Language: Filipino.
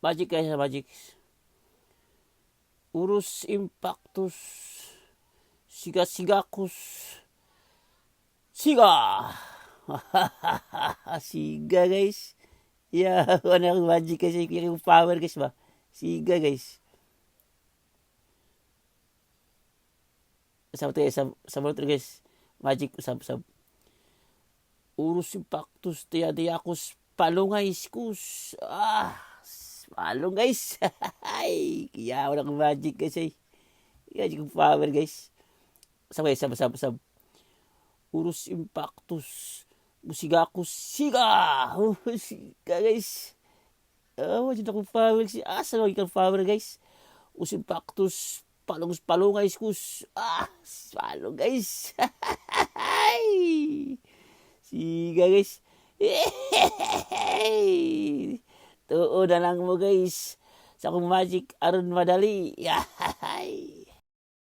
Magic guys, magic. Urus Impactus Siga-Sigakus Siga. Siga guys. Yeah, ano yung magic kasi yung power guys ba? Siga guys. Sa mga guys. Magic usab. Urus Impactus Tiadiacus Palungaiskus. Palong guys. Ay, kaya wala kong magic guys ay. Magic yung power guys. Sab. Urus Impactus Musigakus Siga. Siga guys. Wajud akong power guys. Asa lagi kang power guys. Urus Impactus Palungaiskus. Palong guys. Siga guys. Tuon na lang mo guys. Sa akong magic aron madali.